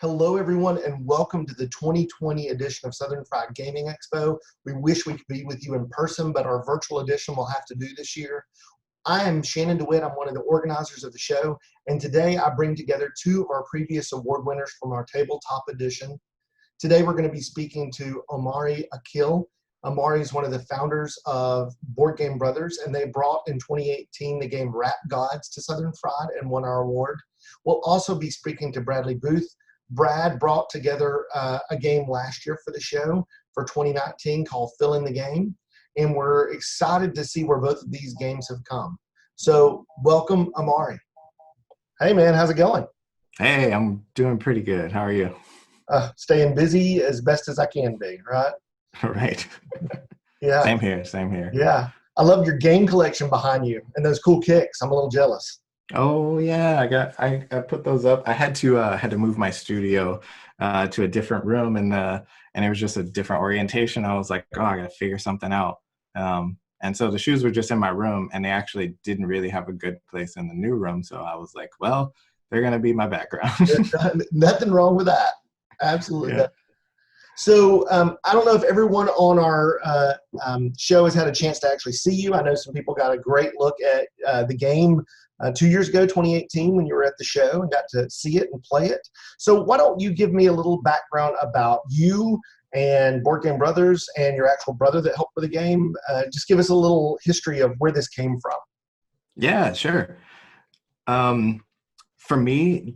Hello, everyone, and welcome to the 2020 edition of Southern Fried Gaming Expo. We wish we could be with you in person, but our virtual edition will have to do this year. I am Shannon DeWitt. I'm one of the organizers of the show, and today I bring together two of our previous award winners from our tabletop edition. Today we're going to be speaking to Omari Akil. Omari is one of the founders of Board Game Brothas, and they brought in 2018 the game Godz to Southern Fried and won our award. We'll also be speaking to Brad Boothe. Brad brought together a game last year for the show for 2019 called Fill in the Game, and we're excited to see where both of these games have come. So welcome, Omari. Hey, man, how's it going? Hey, I'm doing pretty good. How are you? Staying busy as best as I can be, right? Right. Yeah. Same here. Yeah. I love your game collection behind you and those cool kicks. I'm a little jealous. Oh yeah, I put those up. I had to move my studio to a different room, and it was just a different orientation. I was like, oh, I gotta figure something out. And so the shoes were just in my room, and they actually didn't really have a good place in the new room. So I was like, well, they're gonna be my background. Nothing wrong with that. Absolutely. Yeah. So I don't know if everyone on our show has had a chance to actually see you. I know some people got a great look at the game 2 years ago, 2018, when you were at the show and got to see it and play it. So why don't you give me a little background about you and Board Game Brothas and your actual brother that helped with the game? Just give us a little history of where this came from. Yeah, sure. For me,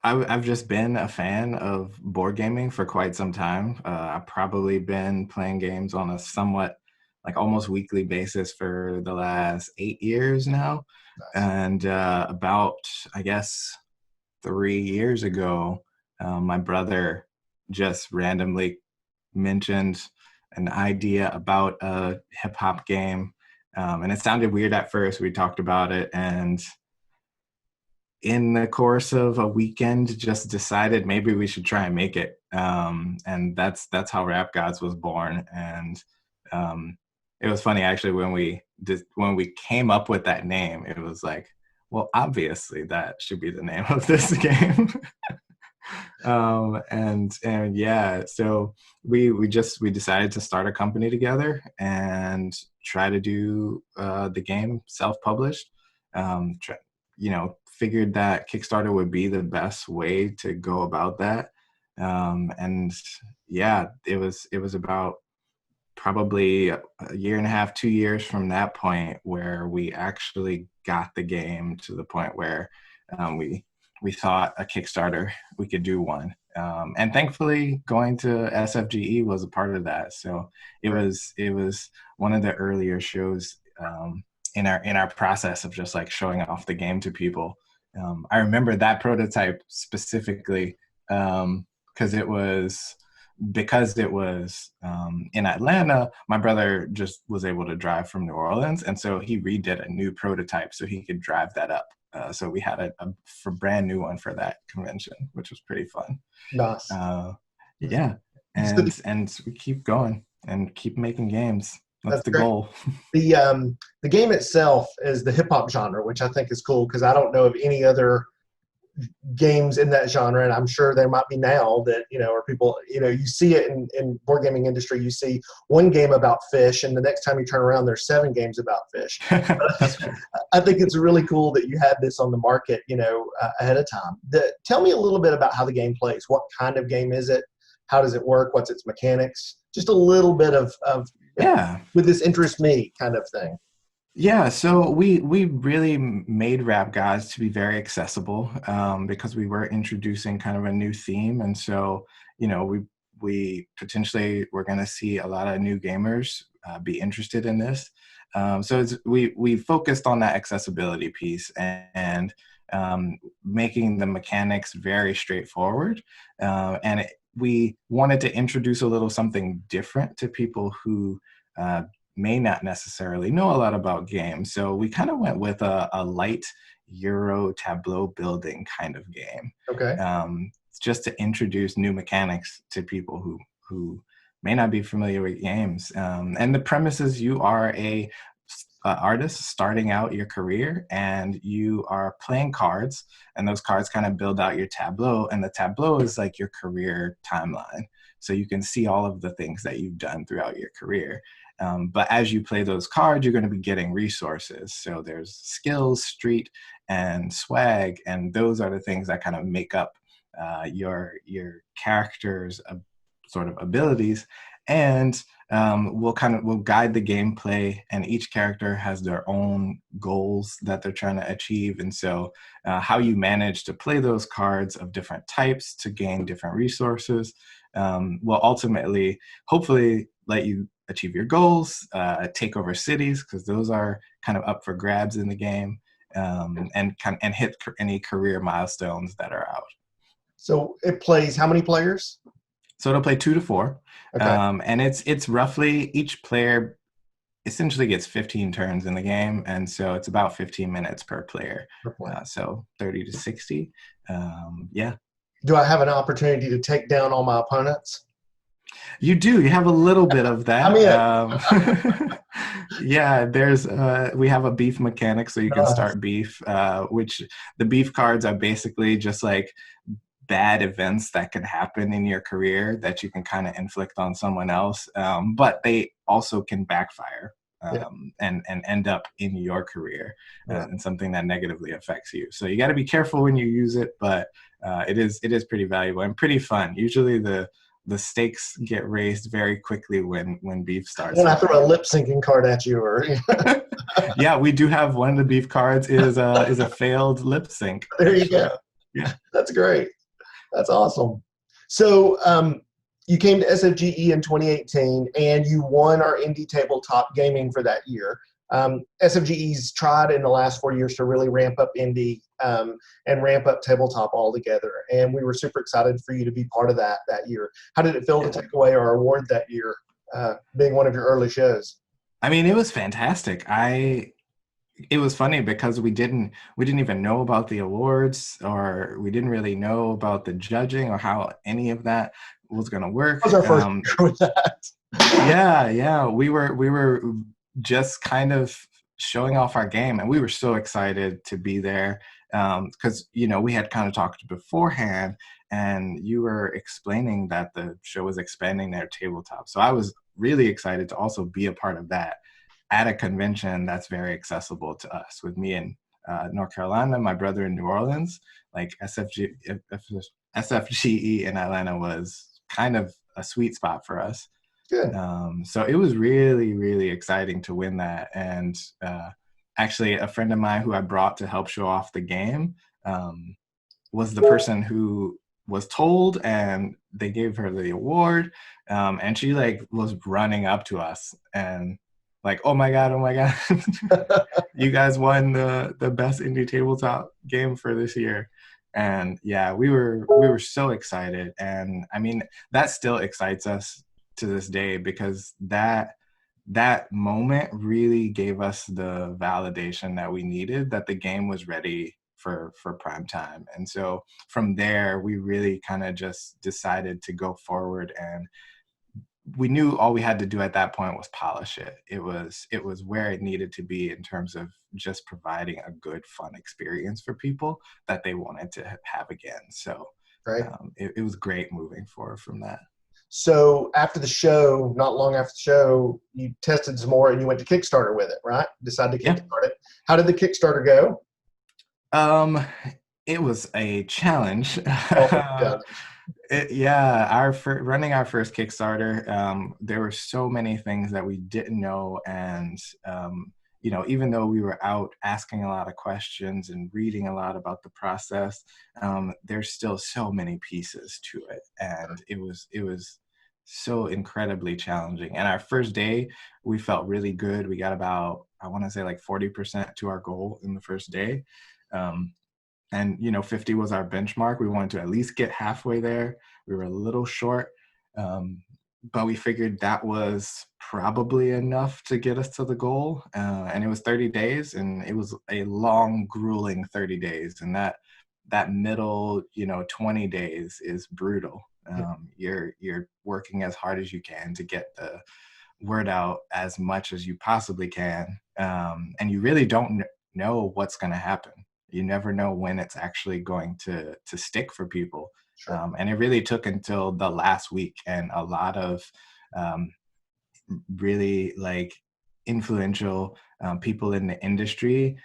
I've just been a fan of board gaming for quite some time. I've probably been playing games on a somewhat like almost weekly basis for the last 8 years now. Nice. And about, I guess, 3 years ago, my brother just randomly mentioned an idea about a hip hop game. And it sounded weird at first. We talked about it, and in the course of a weekend, just decided maybe we should try and make it. And that's how Godz was born. And it was funny actually when we came up with that name. It was like, well, obviously that should be the name of this game. And yeah, so we decided to start a company together and try to do the game self-published. Figured that Kickstarter would be the best way to go about that. And yeah, it was about probably a year and a half, 2 years from that point where we actually got the game to the point where we thought a Kickstarter, we could do one. And thankfully going to SFGE was a part of that. So it was one of the earlier shows in our process of just like showing off the game to people. I remember that prototype specifically because it was in Atlanta. My brother just was able to drive from New Orleans, and so he redid a new prototype so he could drive that up. So we had a brand new one for that convention, which was pretty fun. Nice. Yeah, and we keep going and keep making games. That's the goal. The game itself is the hip hop genre, which I think is cool because I don't know of any other games in that genre, and I'm sure there might be now that or people you see it in board gaming industry. You see one game about fish, and the next time you turn around, there's 7 games about fish. I think it's really cool that you had this on the market, ahead of time. Tell me a little bit about how the game plays. What kind of game is it? How does it work? What's its mechanics? Just a little bit of with this interest me kind of thing. Yeah, so we really made Godz to be very accessible because we were introducing kind of a new theme, and so we potentially were going to see a lot of new gamers be interested in this. So we focused on that accessibility piece and making the mechanics very straightforward, and we wanted to introduce a little something different to people who may not necessarily know a lot about games. So we kind of went with a light Euro tableau building kind of game. Okay. Just to introduce new mechanics to people who may not be familiar with games. And the premise is you are a artist starting out your career, and you are playing cards, and those cards kind of build out your tableau, and the tableau is like your career timeline. So you can see all of the things that you've done throughout your career. But as you play those cards, you're going to be getting resources. So there's skills, street, and swag, and those are the things that kind of make up your character's sort of abilities. And we'll guide the gameplay, and each character has their own goals that they're trying to achieve. And so how you manage to play those cards of different types to gain different resources will ultimately, hopefully, let you achieve your goals, take over cities, because those are kind of up for grabs in the game, and hit any career milestones that are out. So it plays how many players? So it'll play 2 to 4. Okay. And it's roughly, each player essentially gets 15 turns in the game. And so it's about 15 minutes per player. So 30 to 60. Yeah. Do I have an opportunity to take down all my opponents? You do. You have a little bit of that. Yeah, we have a beef mechanic, so you can start beef, which the beef cards are basically just like bad events that can happen in your career that you can kind of inflict on someone else, but they also can backfire and end up in your career and something that negatively affects you. So you got to be careful when you use it, but it is pretty valuable and pretty fun. Usually the stakes get raised very quickly when beef starts. When I throw a lip syncing card at you, or yeah, we do have one of the beef cards is a failed lip sync. There you go. Yeah, that's great. That's awesome. So you came to SFGE in 2018, and you won our Indie Tabletop Gaming for that year. SFGE's tried in the last 4 years to really ramp up indie and ramp up tabletop altogether, and we were super excited for you to be part of that year. How did it feel to take away our award that year, being one of your early shows? I mean, it was fantastic. It was funny because we didn't even know about the awards, or we didn't really know about the judging or how any of that was going to work. What was our first year with that? Yeah. We were just kind of showing off our game, and we were so excited to be there because, we had kind of talked beforehand, and you were explaining that the show was expanding their tabletop. So I was really excited to also be a part of that at a convention that's very accessible to us. With me in North Carolina, my brother in New Orleans, like SFGE in Atlanta was kind of a sweet spot for us. Good. So it was really, really exciting to win that. And actually, a friend of mine who I brought to help show off the game was the person who was told, and they gave her the award. And she was running up to us and like, oh my God, you guys won the best indie tabletop game for this year. And yeah, we were so excited. And I mean, that still excites us to this day, because that moment really gave us the validation that we needed, that the game was ready for prime time. And so from there, we really kind of just decided to go forward, and we knew all we had to do at that point was polish it. It was where it needed to be in terms of just providing a good, fun experience for people that they wanted to have again. So it was great moving forward from that. So after the show, not long after the show, you tested some more and you went to Kickstarter with it, right? Decided to kickstart it. How did the Kickstarter go? It was a challenge. Running our first Kickstarter, there were so many things that we didn't know, and even though we were out asking a lot of questions and reading a lot about the process, there's still so many pieces to it, and it was so incredibly challenging. And our first day, we felt really good. We got about, I want to say, like 40% to our goal in the first day. And 50 was our benchmark. We wanted to at least get halfway there. We were a little short, but we figured that was probably enough to get us to the goal. And it was 30 days, and it was a long, grueling 30 days. And that middle, 20 days is brutal. You're working as hard as you can to get the word out as much as you possibly can. and you really don't know what's going to happen. You never know when it's actually going to stick for people. Sure. And it really took until the last week, and a lot of really like influential people in the industry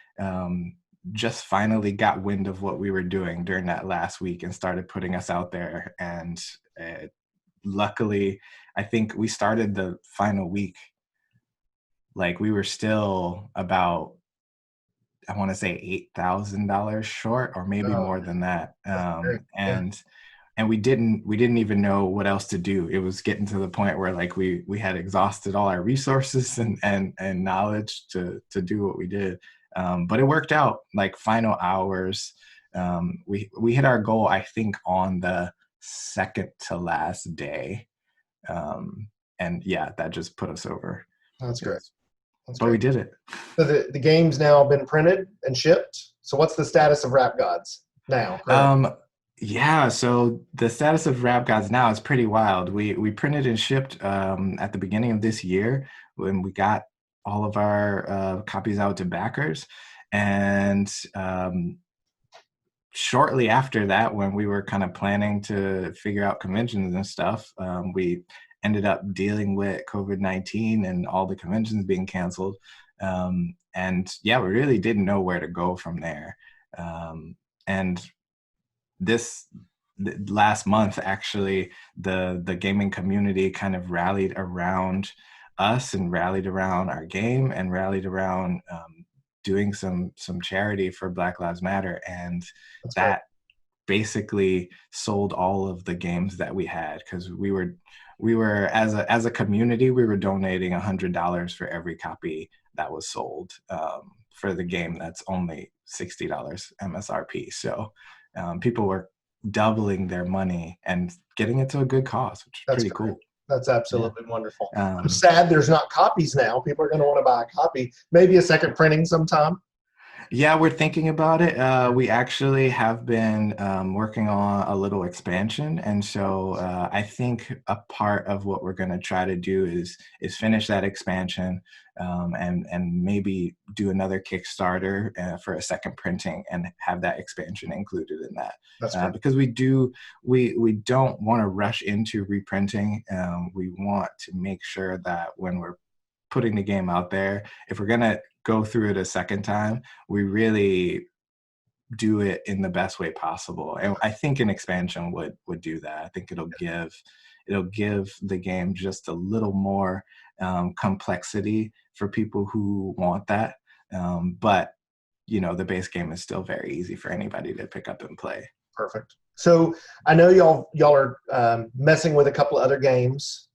just finally got wind of what we were doing during that last week and started putting us out there. And luckily, I think we started the final week, like we were still about, I want to say $8,000 short, or maybe more than that. And we didn't even know what else to do. It was getting to the point where like we had exhausted all our resources and knowledge to do what we did. But it worked out. Like final hours, we hit our goal, I think, on the second to last day. And yeah, that just put us over. That's great. But we did it. So the game's now been printed and shipped. So what's the status of Rap Gods now? Yeah, so the status of Rap Gods now is pretty wild. We printed and shipped at the beginning of this year when we got all of our copies out to backers. And shortly after that, when we were kind of planning to figure out conventions and stuff, we ended up dealing with COVID-19 and all the conventions being canceled. And yeah, we really didn't know where to go from there. And this last month, actually, the gaming community kind of rallied around us and rallied around our game and rallied around doing some charity for Black Lives Matter. And that basically sold all of the games that we had, because we were as a community, we were donating $100 for every copy that was sold for the game that's only $60 MSRP. So people were doubling their money and getting it to a good cause, which is pretty cool. That's absolutely wonderful. I'm sad there's not copies now. People are going to want to buy a copy. Maybe a second printing sometime. Yeah, we're thinking about it. We actually have been working on a little expansion. And so I think a part of what we're going to try to do is finish that expansion and maybe do another Kickstarter for a second printing and have that expansion included in that. Because we don't want to rush into reprinting. We want to make sure that when we're putting the game out there, if we're going to go through it a second time, we really do it in the best way possible. And I think an expansion would do that. I think it'll give the game just a little more complexity for people who want that. But you know, the base game is still very easy for anybody to pick up and play. Perfect. So I know y'all are messing with a couple of other games.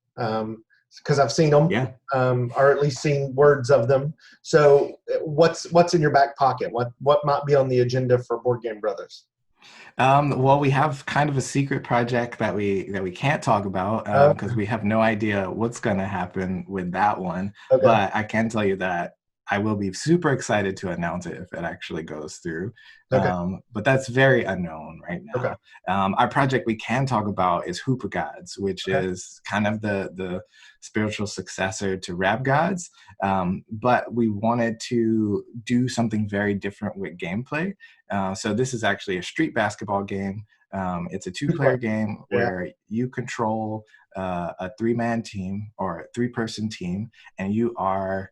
Because I've seen them, or at least seen words of them. So what's in your back pocket? What might be on the agenda for Board Game Brothas? Well, we have kind of a secret project that we can't talk about because we have no idea what's going to happen with that one. Okay. But I can tell you that I will be super excited to announce it if it actually goes through. Okay. But that's very unknown right now. Okay. Our project we can talk about is Hoopa Gods, which is kind of the spiritual successor to Rap Gods. But we wanted to do something very different with gameplay. So this is actually a street basketball game. It's a two-player game where you control a three-man team or a three-person team, and you are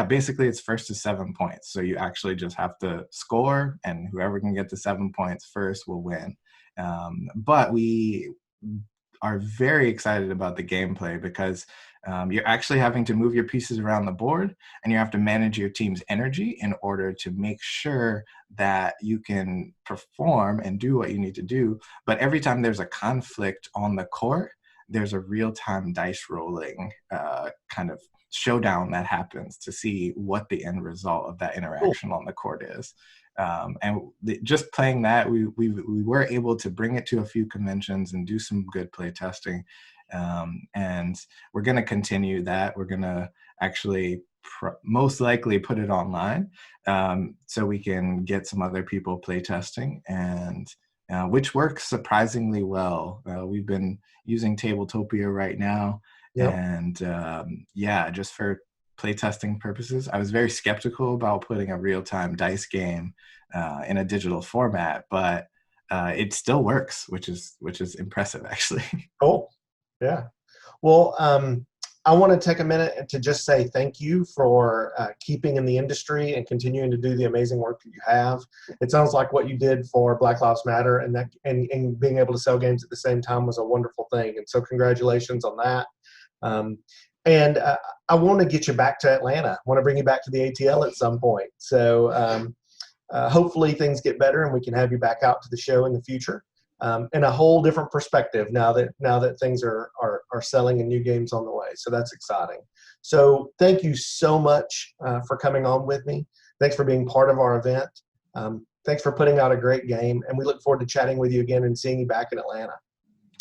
basically it's first to 7 points. So you actually just have to score, and whoever can get to 7 points first will win. But we are very excited about the gameplay because you're actually having to move your pieces around the board, and you have to manage your team's energy in order to make sure that you can perform and do what you need to do. But every time there's a conflict on the court, there's a real-time dice rolling kind of showdown that happens to see what the end result of that interaction on the court is. And just playing that, we were able to bring it to a few conventions and do some good play testing. And we're going to continue that. We're going to actually most likely put it online so we can get some other people play testing, and which works surprisingly well. We've been using Tabletopia right now. Yep. And just for playtesting purposes. I was very skeptical about putting a real-time dice game in a digital format, but it still works, which is impressive, actually. Cool. Yeah. Well, I want to take a minute to just say thank you for keeping in the industry and continuing to do the amazing work that you have. It sounds like what you did for Black Lives Matter and being able to sell games at the same time was a wonderful thing. And so congratulations on that. And I want to get you back to Atlanta. I want to bring you back to the ATL at some point. So hopefully things get better and we can have you back out to the show in the future. In a whole different perspective now that things are selling and new games on the way. So that's exciting. So thank you so much for coming on with me. Thanks for being part of our event. Thanks for putting out a great game. And we look forward to chatting with you again and seeing you back in Atlanta.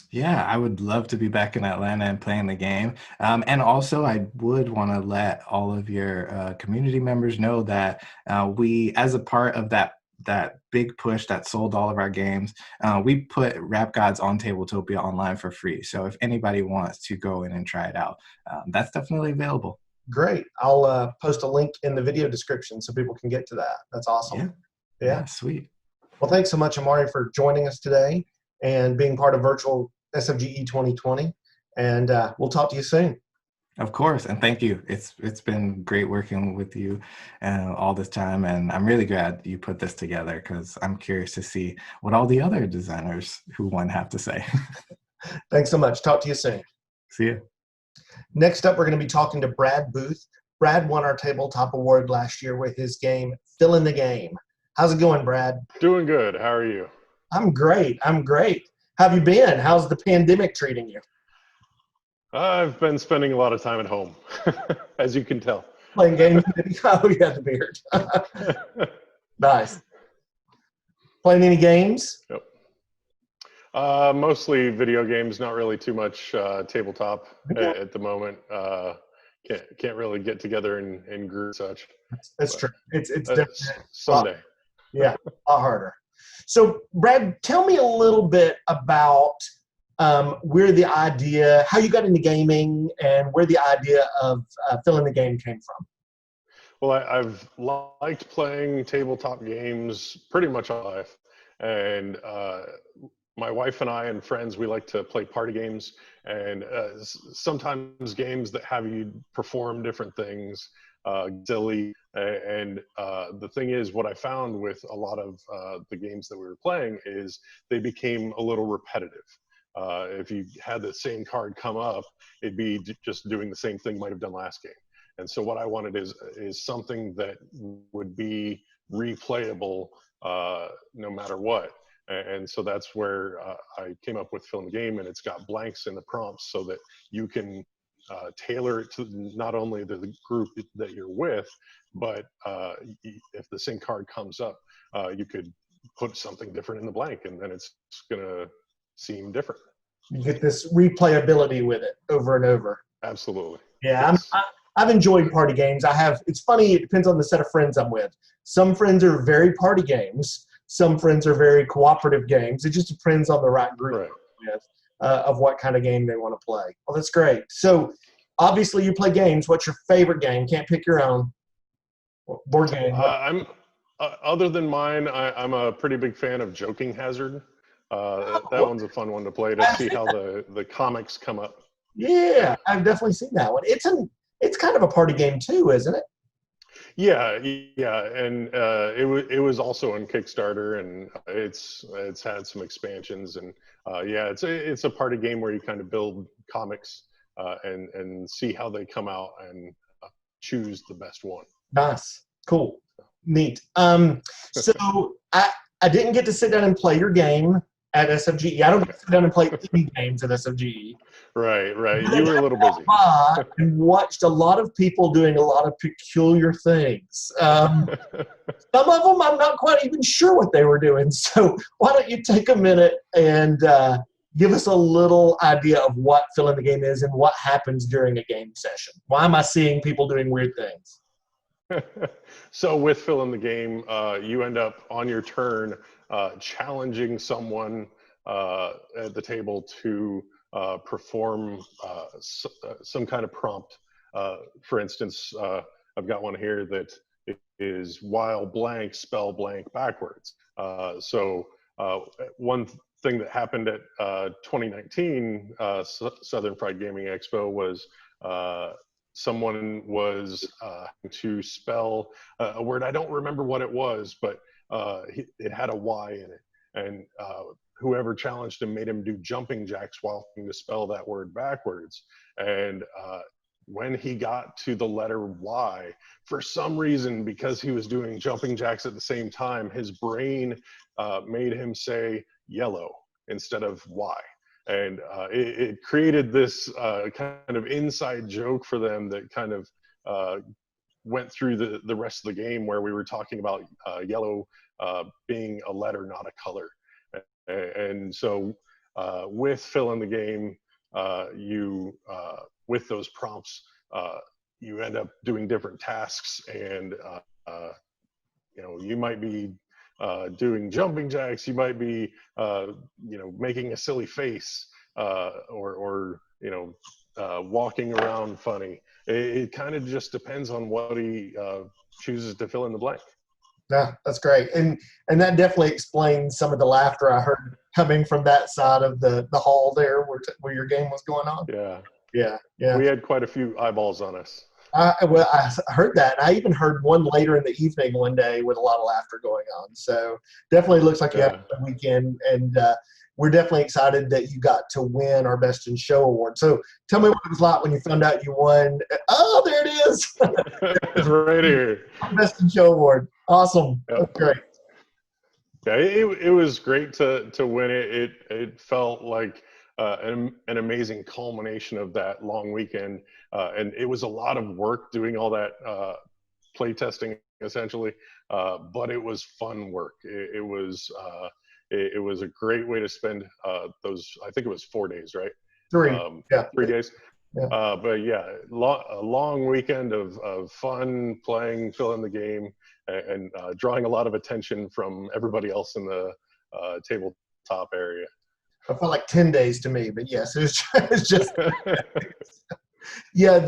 Yeah, I would love to be back in Atlanta and playing the game. And also, I would want to let all of your community members know that we, as a part of that big push that sold all of our games, we put Rap Gods on Tabletopia online for free. So if anybody wants to go in and try it out, that's definitely available. Great. I'll post a link in the video description so people can get to that. That's awesome. Yeah, sweet. Well, thanks so much, Omari, for joining us today and being part of virtual SFGE 2020. And we'll talk to you soon. Of course, and thank you. It's been great working with you all this time, and I'm really glad you put this together because I'm curious to see what all the other designers who won have to say. Thanks so much. Talk to you soon. See you. Next up, we're going to be talking to Brad Boothe. Brad won our Tabletop Award last year with his game, Fill in the Game. How's it going, Brad? Doing good. How are you? I'm great. How have you been? How's the pandemic treating you? I've been spending a lot of time at home, as you can tell. Playing games? Oh, yeah, the beard. Nice. Playing any games? Yep. Mostly video games, not really too much tabletop at the moment. Can't really get together and group such. That's true. It's definitely someday. Yeah, a lot harder. So, Brad, tell me a little bit about where the idea, how you got into gaming, and where the idea of Fill in the Game came from. Well, I've liked playing tabletop games pretty much all my life, and my wife and I and friends, we like to play party games, and sometimes games that have you perform different things, silly. And the thing is, what I found with a lot of the games that we were playing is they became a little repetitive. If you had the same card come up, it'd be just doing the same thing you might have done last game. And so what I wanted is something that would be replayable no matter what. And so that's where I came up with Fill in the Game, and it's got blanks in the prompts so that you can tailor it to not only the group that you're with, but if the same card comes up, you could put something different in the blank, and then it's going to seem different. You get this replayability with it over and over. Absolutely. Yeah, yes. I've enjoyed party games. It's funny, it depends on the set of friends I'm with. Some friends are very party games. Some friends are very cooperative games. It just depends on the right group of what kind of game they want to play. Well, that's great. So obviously you play games. What's your favorite game? Can't pick your own. Board game. Other than mine, I'm a pretty big fan of Joking Hazard. That one's a fun one to play to see how the comics come up. Yeah, I've definitely seen that one. It's kind of a party game too, isn't it? Yeah, and it was also on Kickstarter, and it's had some expansions, and it's a party game where you kind of build comics and see how they come out and choose the best one. Nice, cool, neat. So I didn't get to sit down and play your game at SFGE. I don't get to sit down and play any games at SFGE. Right. You were a little busy. And watched a lot of people doing a lot of peculiar things. Some of them I'm not quite even sure what they were doing. So why don't you take a minute and give us a little idea of what Fill in the Game is and what happens during a game session. Why am I seeing people doing weird things? So with Fill in the Game, you end up on your turn challenging someone at the table to perform some kind of prompt For instance, I've got one here that is while blank, spell blank backwards. One thing that happened at 2019 Southern Fried Gaming Expo was someone was to spell a word. I don't remember what it was, but it had a Y in it. And whoever challenged him made him do jumping jacks while trying to spell that word backwards. And when he got to the letter Y, for some reason, because he was doing jumping jacks at the same time, his brain made him say yellow instead of Y. And it created this kind of inside joke for them that kind of went through the rest of the game, where we were talking about yellow being a letter, not a color. And so with Fill in the Game, with those prompts, you end up doing different tasks, and you might be doing jumping jacks, you might be making a silly face, or walking around funny. It kind of just depends on what he chooses to fill in the blank. Yeah, that's great. And that definitely explains some of the laughter I heard coming from that side of the hall there where your game was going on. Yeah. We had quite a few eyeballs on us. Well, I heard that. I even heard one later in the evening one day with a lot of laughter going on. So definitely looks like you had a good weekend. And we're definitely excited that you got to win our Best in Show award. So tell me what it was like when you found out you won. Oh, there it is. It's right here. Best in Show award. Awesome. Yep. That's great. Yeah, it was great to win it. It felt like an amazing culmination of that long weekend, and it was a lot of work doing all that play testing essentially, but it was fun work. It was a great way to spend those. I think it was 4 days, right? 3 days. Yeah. But yeah, a long weekend of fun playing, Fill in the Game, and drawing a lot of attention from everybody else in the tabletop area. It felt like 10 days to me, but yes, it was just yeah.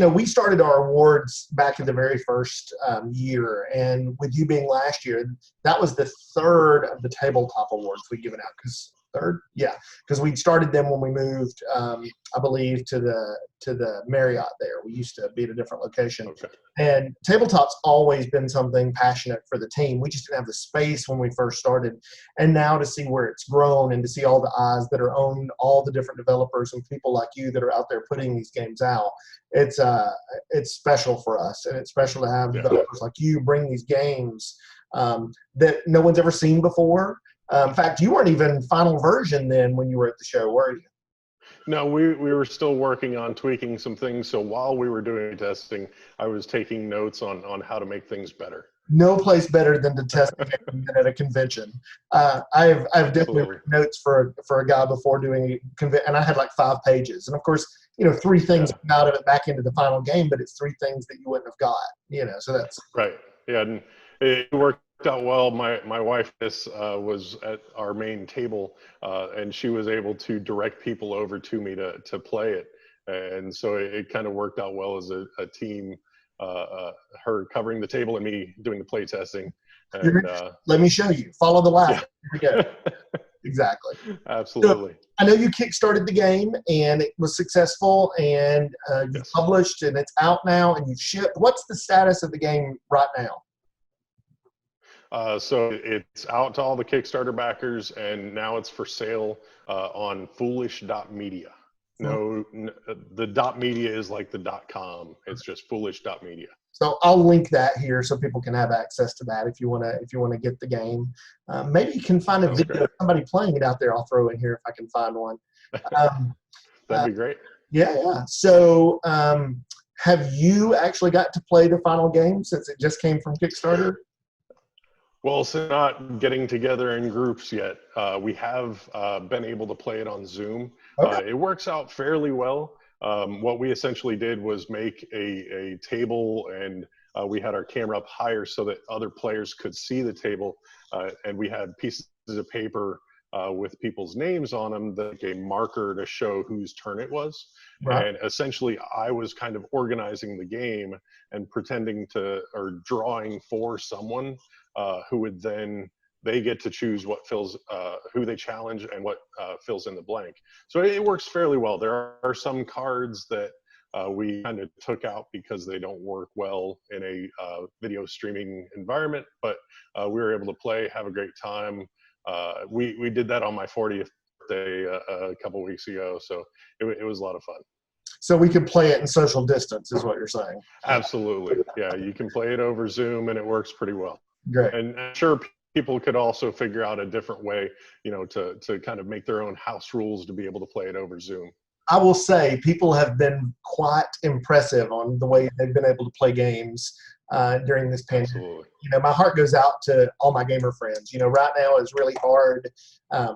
We started our awards back in the very first year, and with you being last year, that was the third of the tabletop awards we'd given out. Because we started them when we moved, I believe, to the Marriott there. We used to be at a different location. Okay. And tabletop's always been something passionate for the team. We just didn't have the space when we first started. And now to see where it's grown and to see all the eyes that are on all the different developers and people like you that are out there putting these games out, it's special for us. And it's special to have developers like you bring these games that no one's ever seen before. In fact, you weren't even final version then when you were at the show, were you? No, we were still working on tweaking some things. So while we were doing testing, I was taking notes on how to make things better. No place better than to test a game than at a convention. I've definitely written notes for a guy before doing a convention, and I had like 5 pages. And of course, 3 things out of it back into the final game, but it's 3 things that you wouldn't have got. So that's right. Yeah, and it worked out well. My wife was at our main table, and she was able to direct people over to me to play it, and so it kind of worked out well as a team. Her covering the table and me doing the play testing. And, let me show you. Follow the ladder. Here we go. Exactly. Absolutely. So, I know you kickstarted the game and it was successful, and you published, and it's out now, and you've shipped. What's the status of the game right now? So it's out to all the Kickstarter backers, and now it's for sale on foolish.media. No, the .media is like the .com. It's just foolish.media. So I'll link that here so people can have access to that if you want to get the game. Maybe you can find a video of somebody playing it out there. I'll throw in here if I can find one. That'd be great. Yeah. So have you actually got to play the final game since it just came from Kickstarter? Well, so not getting together in groups yet. We have been able to play it on Zoom. Okay. It works out fairly well. What we essentially did was make a table, and we had our camera up higher so that other players could see the table. And we had pieces of paper with people's names on them, like a marker to show whose turn it was. Right. And essentially, I was kind of organizing the game and pretending to, or drawing for someone who would then, they get to choose what fills, who they challenge and what fills in the blank. So it works fairly well. There are some cards that we kind of took out because they don't work well in a video streaming environment, but we were able to play, have a great time. We did that on my 40th birthday a couple weeks ago, so it was a lot of fun. So we could play it in social distance, is what you're saying? Absolutely, yeah. You can play it over Zoom, and it works pretty well. Great. And I'm sure people could also figure out a different way, you know, to kind of make their own house rules to be able to play it over Zoom. I will say people have been quite impressive on the way they've been able to play games during this pandemic. Absolutely. You know, my heart goes out to all my gamer friends. You know, right now is really hard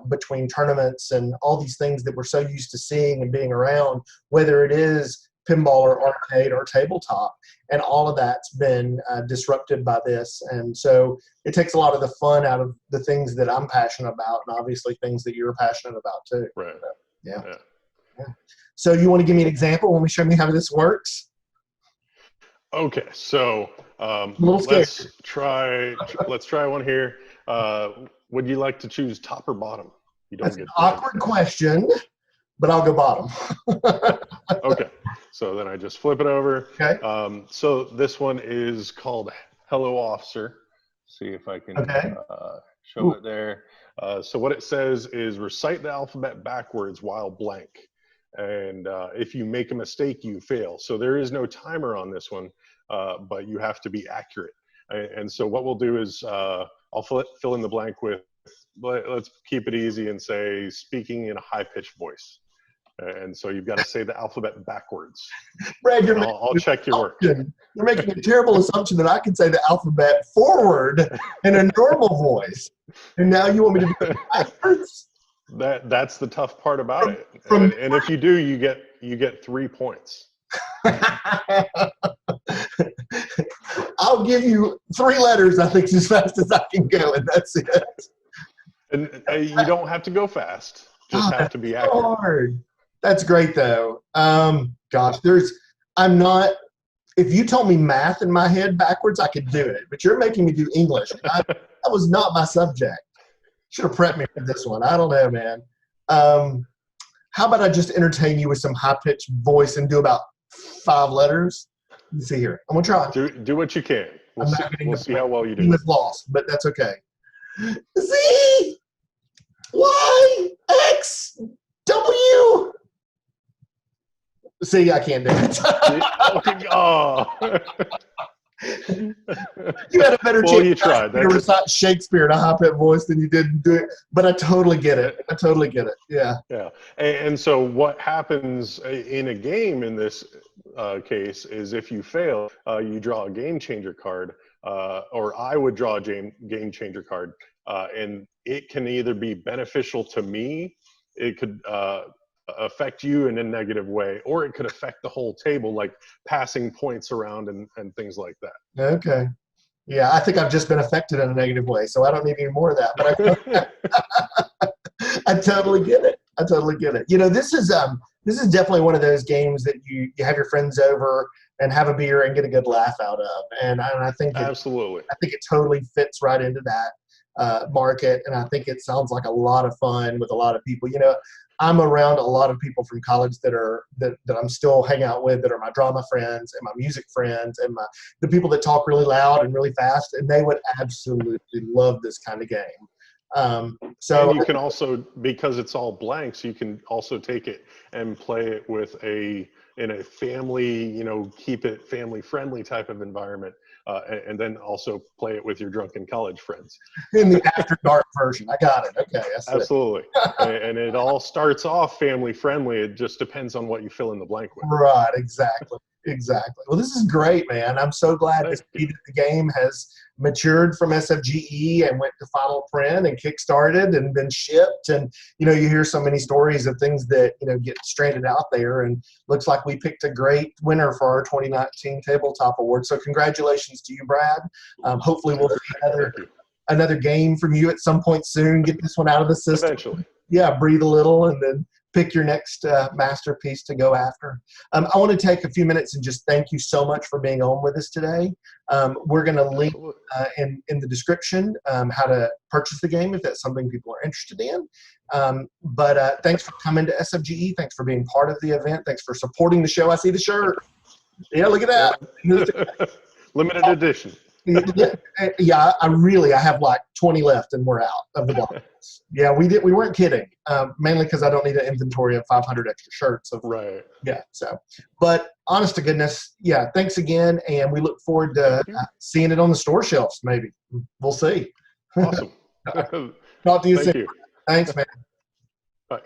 between tournaments and all these things that we're so used to seeing and being around, whether it is pinball or arcade or tabletop, and all of that's been disrupted by this. And so it takes a lot of the fun out of the things that I'm passionate about, and obviously things that you're passionate about too. Right. Yeah. So you want to give me an example when we show me how this works? Okay, so let's try one here. Would you like to choose top or bottom? You don't. That's an awkward question, but I'll go bottom. Okay, so then I just flip it over. Okay. So this one is called Hello Officer. See if I can show it there. So what it says is recite the alphabet backwards while blank. And if you make a mistake, you fail. So there is no timer on this one, but you have to be accurate. And so what we'll do is I'll fill in the blank with, let's keep it easy and say speaking in a high-pitched voice. And so you've got to say the alphabet backwards. Brad, I'll check your work. You're making a terrible assumption that I can say the alphabet forward in a normal voice. And now you want me to do it backwards? That's the tough part about it. And if you do, you get 3 points. I'll give you 3 letters, I think, as fast as I can go, and that's it. And you don't have to go fast. Just have to be accurate. So hard. That's great, though. Gosh, if you told me math in my head backwards, I could do it. But you're making me do English. That was not my subject. Should have prepped me for this one. I don't know, man. How about I just entertain you with some high-pitched voice and do about 5 letters? Let's see here. I'm going to try. Do what you can. We'll see how well you do. He was lost, but that's okay. Z, Y, X, W. See, I can't do it. Oh. You had a better chance you tried. to recite Shakespeare in a high-pitched voice than you did do it. But I totally get it. Yeah. Yeah. And so what happens in a game in this case is if you fail, you draw a game changer card, or I would draw a game changer card, and it can either be beneficial to me, it could affect you in a negative way, or it could affect the whole table, like passing points around and things like that. Okay. Yeah, I think I've just been affected in a negative way, so I don't need any more of that. But I totally get it. You know, this is definitely one of those games that you have your friends over and have a beer and get a good laugh out of, and I think absolutely. I think it totally fits right into that market, and I think it sounds like a lot of fun with a lot of people. You know, I'm around a lot of people from college that I'm still hanging out with, that are my drama friends and my music friends and the people that talk really loud and really fast, and they would absolutely love this kind of game. So and you can also, because it's all blanks, you can also take it and play it in a family, you know, keep it family friendly type of environment. And then also play it with your drunken college friends. In the after dark version. I got it. Okay. Absolutely. And it all starts off family friendly. It just depends on what you fill in the blank with. Right. Exactly. Well, this is great, man. I'm so glad to see that the game has matured from SFGE and went to final print and kickstarted and been shipped. And, you know, you hear so many stories of things that, you know, get stranded out there, and looks like we picked a great winner for our 2019 Tabletop Award. So congratulations to you, Brad. Hopefully we'll see another game from you at some point soon. Get this one out of the system. Eventually. Yeah, breathe a little and then pick your next masterpiece to go after. I want to take a few minutes and just thank you so much for being on with us today. We're going to link in the description how to purchase the game if that's something people are interested in. But thanks for coming to SFGE. Thanks for being part of the event. Thanks for supporting the show. I see the shirt. Yeah, look at that. Limited edition. Yeah, I have like 20 left and we're out of the box. Yeah, we weren't kidding. Mainly because I don't need an inventory of 500 extra shirts. Right. Yeah. So, but honest to goodness, yeah. Thanks again, and we look forward to seeing it on the store shelves. Maybe we'll see. Awesome. Talk to you Thank soon. you. Thanks, man. Bye.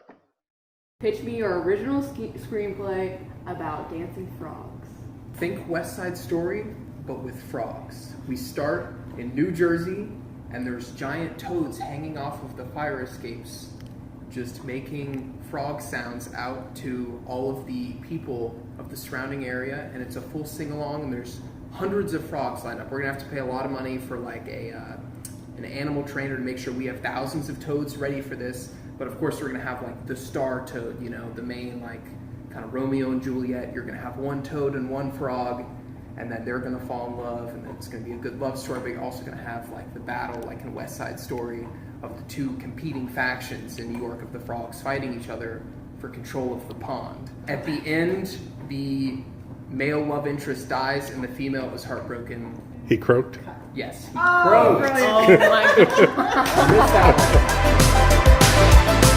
Pitch me your original screenplay about dancing frogs. Think West Side Story, but with frogs. We start in New Jersey, and there's giant toads hanging off of the fire escapes, just making frog sounds out to all of the people of the surrounding area, and it's a full sing-along, and there's hundreds of frogs lined up. We're gonna have to pay a lot of money for like an animal trainer to make sure we have thousands of toads ready for this, but of course we're gonna have like the star toad, you know, the main like kind of Romeo and Juliet. You're gonna have one toad and one frog, and then they're gonna fall in love, and then it's gonna be a good love story, but you're also gonna have like the battle, like in West Side Story, of the two competing factions in New York of the frogs fighting each other for control of the pond. At the end, the male love interest dies and the female is heartbroken. He croaked. Yes, he Oh, croaked. brilliant. Oh my God. Missed that one.